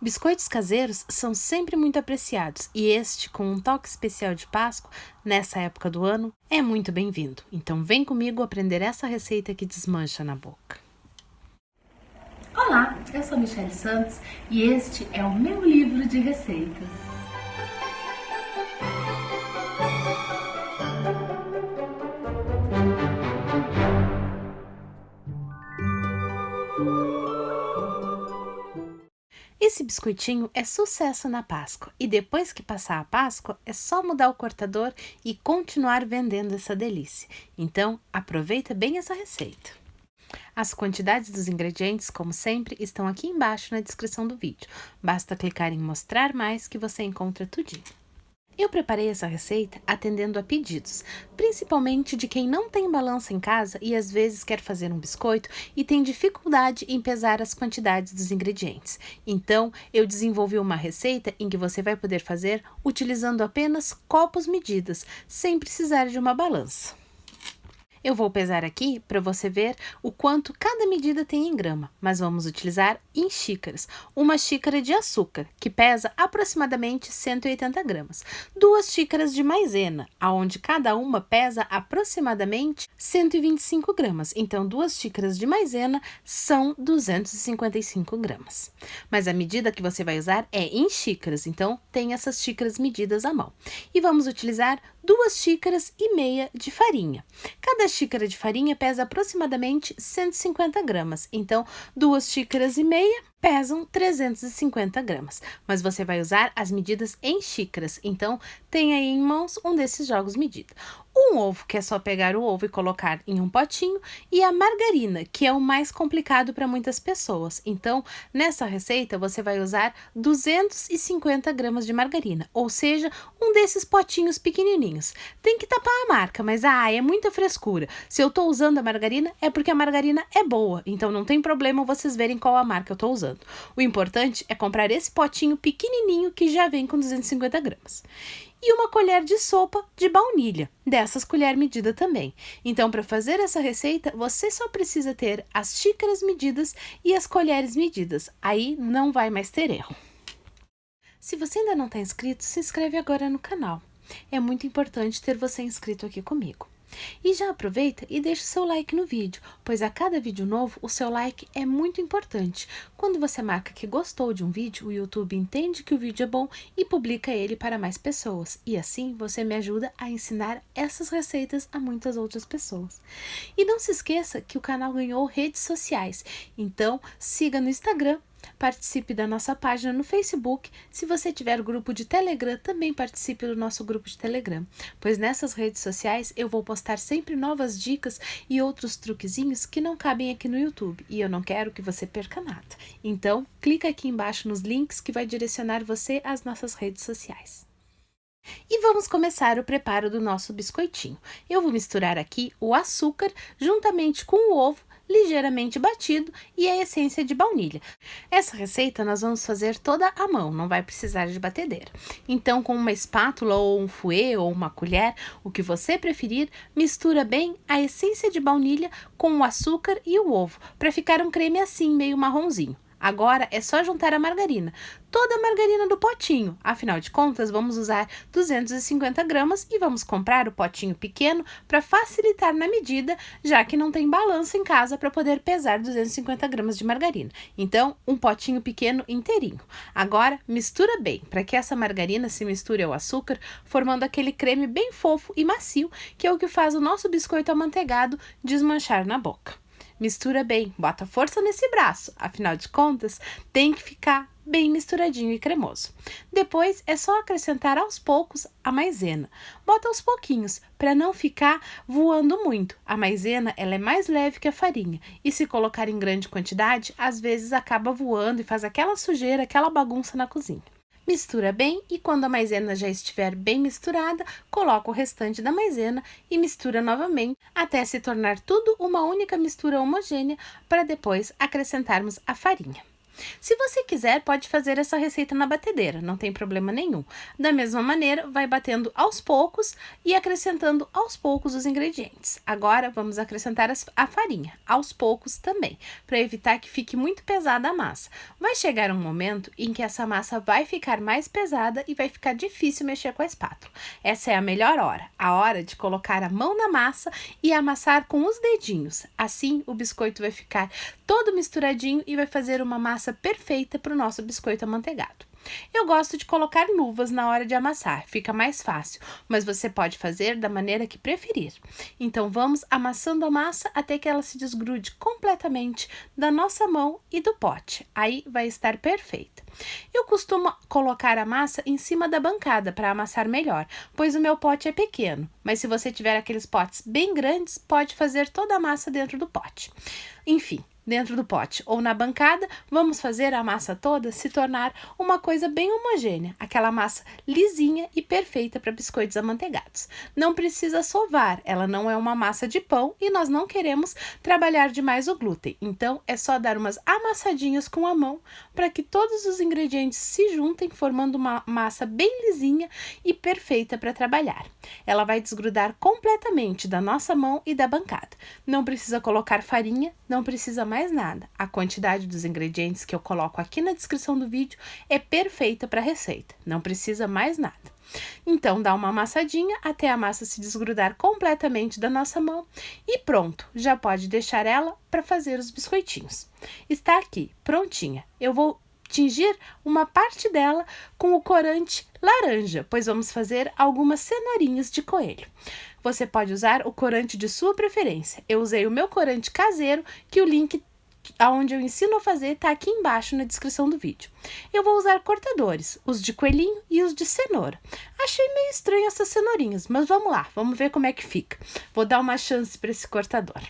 Biscoitos caseiros são sempre muito apreciados e este, com um toque especial de Páscoa, nessa época do ano, é muito bem-vindo. Então vem comigo aprender essa receita que desmancha na boca. Olá, eu sou Michele Santos e este é o meu livro de receitas. Esse biscoitinho é sucesso na Páscoa e depois que passar a Páscoa é só mudar o cortador e continuar vendendo essa delícia. Então aproveita bem essa receita. As quantidades dos ingredientes, como sempre, estão aqui embaixo na descrição do vídeo. Basta clicar em mostrar mais que você encontra tudinho. Eu preparei essa receita atendendo a pedidos, principalmente de quem não tem balança em casa e às vezes quer fazer um biscoito e tem dificuldade em pesar as quantidades dos ingredientes. Então, eu desenvolvi uma receita em que você vai poder fazer utilizando apenas copos medidas, sem precisar de uma balança. Eu vou pesar aqui para você ver o quanto cada medida tem em grama, mas vamos utilizar em xícaras. Uma xícara de açúcar, que pesa aproximadamente 180 gramas. 2 xícaras de maisena, onde cada uma pesa aproximadamente 125 gramas. Então, 2 xícaras de maisena são 255 gramas. Mas a medida que você vai usar é em xícaras, então tem essas xícaras medidas à mão. E vamos utilizar 2 xícaras e meia de farinha. Cada xícara de farinha pesa aproximadamente 150 gramas, então 2 xícaras e meia pesam 350 gramas, mas você vai usar as medidas em xícaras, então tenha aí em mãos um desses jogos medida. Um ovo, que é só pegar o ovo e colocar em um potinho, e a margarina, que é o mais complicado para muitas pessoas. Então, nessa receita, você vai usar 250 gramas de margarina, ou seja, um desses potinhos pequenininhos. Tem que tapar a marca, mas é muita frescura. Se eu estou usando a margarina, é porque a margarina é boa, então não tem problema vocês verem qual a marca eu estou usando. O importante é comprar esse potinho pequenininho que já vem com 250 gramas. E uma colher de sopa de baunilha, dessas colher medida também. Então, para fazer essa receita, você só precisa ter as xícaras medidas e as colheres medidas. Aí não vai mais ter erro. Se você ainda não está inscrito, se inscreve agora no canal. É muito importante ter você inscrito aqui comigo. E já aproveita e deixa o seu like no vídeo, pois a cada vídeo novo o seu like é muito importante. Quando você marca que gostou de um vídeo, o YouTube entende que o vídeo é bom e publica ele para mais pessoas. E assim você me ajuda a ensinar essas receitas a muitas outras pessoas. E não se esqueça que o canal ganhou redes sociais, então siga no Instagram. Participe da nossa página no Facebook. Se você tiver grupo de Telegram, também participe do nosso grupo de Telegram, pois nessas redes sociais eu vou postar sempre novas dicas e outros truquezinhos que não cabem aqui no YouTube e eu não quero que você perca nada. Então, clica aqui embaixo nos links que vai direcionar você às nossas redes sociais. E vamos começar o preparo do nosso biscoitinho. Eu vou misturar aqui o açúcar juntamente com o ovo ligeiramente batido e a essência de baunilha. Essa receita nós vamos fazer toda à mão, não vai precisar de batedeira. Então, com uma espátula ou um fouet ou uma colher, o que você preferir, mistura bem a essência de baunilha com o açúcar e o ovo, para ficar um creme assim, meio marronzinho. Agora é só juntar a margarina, toda a margarina do potinho, afinal de contas vamos usar 250 gramas e vamos comprar o potinho pequeno para facilitar na medida, já que não tem balança em casa para poder pesar 250 gramas de margarina. Então, um potinho pequeno inteirinho. Agora, mistura bem, para que essa margarina se misture ao açúcar, formando aquele creme bem fofo e macio, que é o que faz o nosso biscoito amanteigado desmanchar na boca. Mistura bem, bota força nesse braço, afinal de contas, tem que ficar bem misturadinho e cremoso. Depois é só acrescentar aos poucos a maisena. Bota aos pouquinhos, para não ficar voando muito. A maisena ela é mais leve que a farinha, e se colocar em grande quantidade, às vezes acaba voando e faz aquela sujeira, aquela bagunça na cozinha. Mistura bem e quando a maisena já estiver bem misturada, coloca o restante da maisena e mistura novamente até se tornar tudo uma única mistura homogênea para depois acrescentarmos a farinha. Se você quiser, pode fazer essa receita na batedeira, não tem problema nenhum. Da mesma maneira, vai batendo aos poucos e acrescentando aos poucos os ingredientes. Agora, vamos acrescentar a farinha, aos poucos também, para evitar que fique muito pesada a massa. Vai chegar um momento em que essa massa vai ficar mais pesada e vai ficar difícil mexer com a espátula. Essa é a melhor hora, a hora de colocar a mão na massa e amassar com os dedinhos. Assim, o biscoito vai ficar todo misturadinho e vai fazer uma massa perfeita para o nosso biscoito amanteigado. Eu gosto de colocar luvas na hora de amassar, fica mais fácil, mas você pode fazer da maneira que preferir. Então vamos amassando a massa até que ela se desgrude completamente da nossa mão e do pote. Aí vai estar perfeita. Eu costumo colocar a massa em cima da bancada para amassar melhor, pois o meu pote é pequeno, mas se você tiver aqueles potes bem grandes, pode fazer toda a massa dentro do pote. Enfim, dentro do pote ou na bancada, vamos fazer a massa toda se tornar uma coisa bem homogênea, aquela massa lisinha e perfeita para biscoitos amanteigados. Não precisa sovar, ela não é uma massa de pão e nós não queremos trabalhar demais o glúten, então é só dar umas amassadinhas com a mão para que todos os ingredientes se juntem, formando uma massa bem lisinha e perfeita para trabalhar. Ela vai desgrudar completamente da nossa mão e da bancada. Não precisa colocar farinha, não precisa mais nada. A quantidade dos ingredientes que eu coloco aqui na descrição do vídeo é perfeita para a receita. Não precisa mais nada. Então, dá uma amassadinha até a massa se desgrudar completamente da nossa mão e pronto, já pode deixar ela para fazer os biscoitinhos. Está aqui, prontinha. Eu vou tingir uma parte dela com o corante laranja, pois vamos fazer algumas cenourinhas de coelho. Você pode usar o corante de sua preferência. Eu usei o meu corante caseiro, que o link aonde eu ensino a fazer está aqui embaixo na descrição do vídeo. Eu vou usar cortadores, os de coelhinho e os de cenoura. Achei meio estranho essas cenourinhas, mas vamos lá, vamos ver como é que fica. Vou dar uma chance para esse cortador.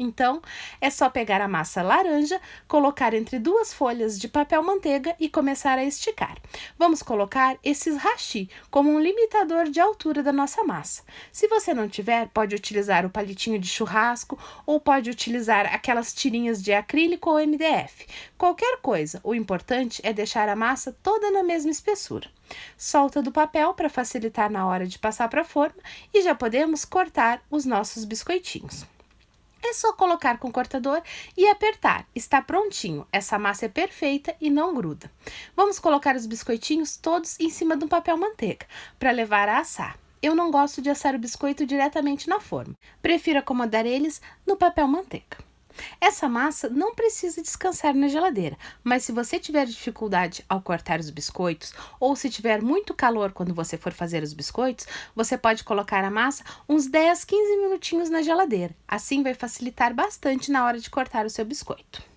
Então, é só pegar a massa laranja, colocar entre duas folhas de papel manteiga e começar a esticar. Vamos colocar esses hashi como um limitador de altura da nossa massa. Se você não tiver, pode utilizar o palitinho de churrasco ou pode utilizar aquelas tirinhas de acrílico ou MDF. Qualquer coisa, o importante é deixar a massa toda na mesma espessura. Solta do papel para facilitar na hora de passar para a forma e já podemos cortar os nossos biscoitinhos. É só colocar com o cortador e apertar. Está prontinho. Essa massa é perfeita e não gruda. Vamos colocar os biscoitinhos todos em cima de um papel manteiga para levar a assar. Eu não gosto de assar o biscoito diretamente na forma. Prefiro acomodar eles no papel manteiga. Essa massa não precisa descansar na geladeira, mas se você tiver dificuldade ao cortar os biscoitos ou se tiver muito calor quando você for fazer os biscoitos, você pode colocar a massa uns 10, 15 minutinhos na geladeira. Assim vai facilitar bastante na hora de cortar o seu biscoito.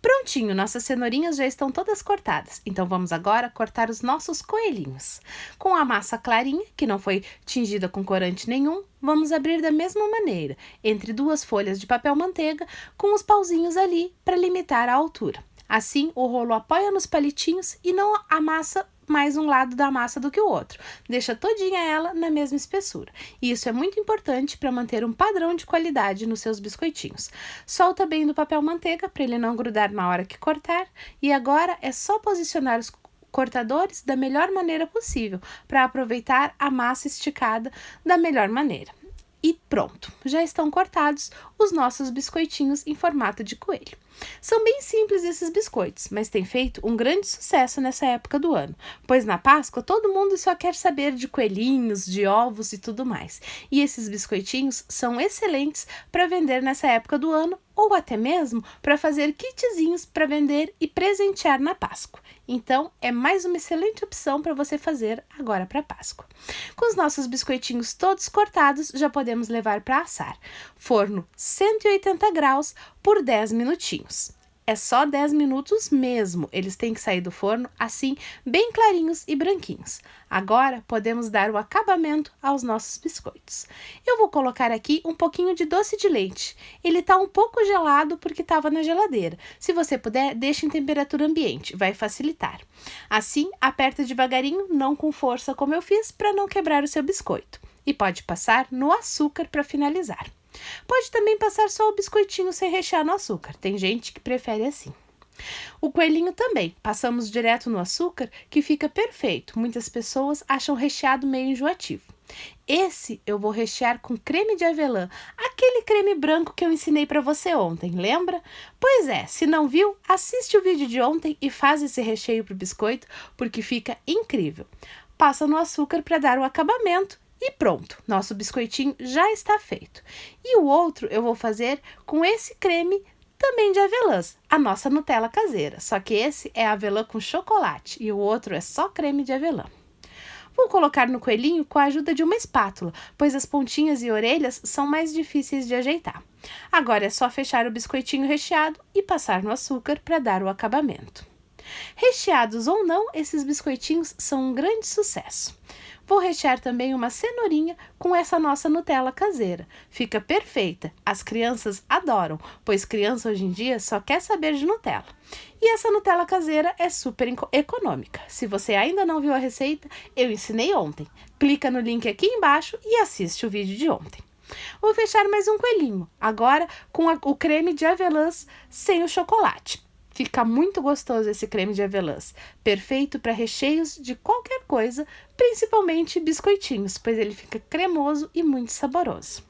Prontinho, nossas cenourinhas já estão todas cortadas, então vamos agora cortar os nossos coelhinhos. Com a massa clarinha, que não foi tingida com corante nenhum, vamos abrir da mesma maneira, entre duas folhas de papel manteiga, com os pauzinhos ali para limitar a altura. Assim, o rolo apoia nos palitinhos e não amassa mais um lado da massa do que o outro. Deixa todinha ela na mesma espessura. E isso é muito importante para manter um padrão de qualidade nos seus biscoitinhos. Solta bem do papel manteiga para ele não grudar na hora que cortar. E agora é só posicionar os cortadores da melhor maneira possível para aproveitar a massa esticada da melhor maneira. E pronto, já estão cortados os nossos biscoitinhos em formato de coelho. São bem simples esses biscoitos, mas têm feito um grande sucesso nessa época do ano, pois na Páscoa todo mundo só quer saber de coelhinhos, de ovos e tudo mais. E esses biscoitinhos são excelentes para vender nessa época do ano ou até mesmo para fazer kitzinhos para vender e presentear na Páscoa. Então, é mais uma excelente opção para você fazer agora para Páscoa. Com os nossos biscoitinhos todos cortados, já podemos levar para assar. Forno 180 graus por 10 minutinhos. É só 10 minutos mesmo, eles têm que sair do forno assim, bem clarinhos e branquinhos. Agora, podemos dar o acabamento aos nossos biscoitos. Eu vou colocar aqui um pouquinho de doce de leite. Ele está um pouco gelado porque estava na geladeira. Se você puder, deixe em temperatura ambiente, vai facilitar. Assim, aperta devagarinho, não com força como eu fiz, para não quebrar o seu biscoito. E pode passar no açúcar para finalizar. Pode também passar só o biscoitinho sem rechear no açúcar. Tem gente que prefere assim. O coelhinho também, passamos direto no açúcar, que fica perfeito. Muitas pessoas acham o recheado meio enjoativo. Esse eu vou rechear com creme de avelã, aquele creme branco que eu ensinei para você ontem, lembra? Pois é, se não viu, assiste o vídeo de ontem e faz esse recheio para o biscoito, porque fica incrível. Passa no açúcar para dar o acabamento e pronto, nosso biscoitinho já está feito. E o outro eu vou fazer com esse creme também de avelãs, a nossa Nutella caseira, só que esse é avelã com chocolate e o outro é só creme de avelã. Vou colocar no coelhinho com a ajuda de uma espátula, pois as pontinhas e orelhas são mais difíceis de ajeitar. Agora é só fechar o biscoitinho recheado e passar no açúcar para dar o acabamento. Recheados ou não, esses biscoitinhos são um grande sucesso. Vou rechear também uma cenourinha com essa nossa Nutella caseira. Fica perfeita. As crianças adoram, pois criança hoje em dia só quer saber de Nutella. E essa Nutella caseira é super econômica. Se você ainda não viu a receita, eu ensinei ontem. Clica no link aqui embaixo e assiste o vídeo de ontem. Vou fechar mais um coelhinho, agora com o creme de avelãs sem o chocolate. Fica muito gostoso esse creme de avelãs, perfeito para recheios de qualquer coisa, principalmente biscoitinhos, pois ele fica cremoso e muito saboroso.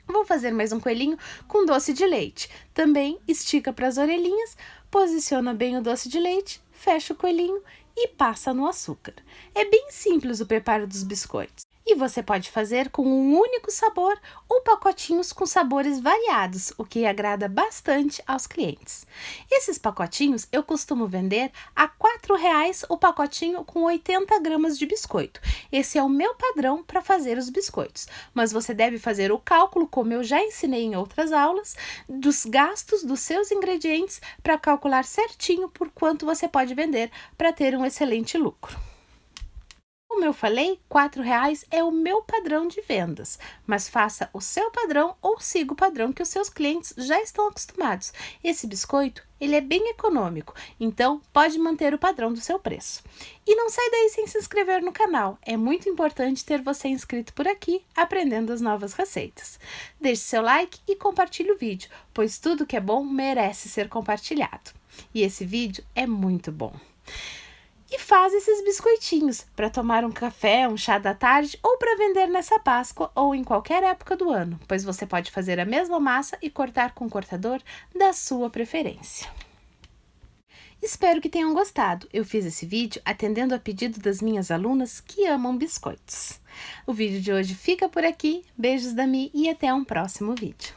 Vou fazer mais um coelhinho com doce de leite. Também estica para as orelhinhas, posiciona bem o doce de leite, fecha o coelhinho e passa no açúcar. É bem simples o preparo dos biscoitos. E você pode fazer com um único sabor ou pacotinhos com sabores variados, o que agrada bastante aos clientes. Esses pacotinhos eu costumo vender a R$ 4,00 o pacotinho com 80 gramas de biscoito. Esse é o meu padrão para fazer os biscoitos, mas você deve fazer o cálculo, como eu já ensinei em outras aulas, dos gastos dos seus ingredientes para calcular certinho por quanto você pode vender para ter um excelente lucro. Como eu falei, R$ 4,00 é o meu padrão de vendas, mas faça o seu padrão ou siga o padrão que os seus clientes já estão acostumados. Esse biscoito, ele é bem econômico, então pode manter o padrão do seu preço. E não sai daí sem se inscrever no canal, é muito importante ter você inscrito por aqui, aprendendo as novas receitas. Deixe seu like e compartilhe o vídeo, pois tudo que é bom merece ser compartilhado. E esse vídeo é muito bom. E faz esses biscoitinhos para tomar um café, um chá da tarde ou para vender nessa Páscoa ou em qualquer época do ano, pois você pode fazer a mesma massa e cortar com o cortador da sua preferência. Espero que tenham gostado. Eu fiz esse vídeo atendendo a pedido das minhas alunas que amam biscoitos. O vídeo de hoje fica por aqui. Beijos da Mi e até um próximo vídeo.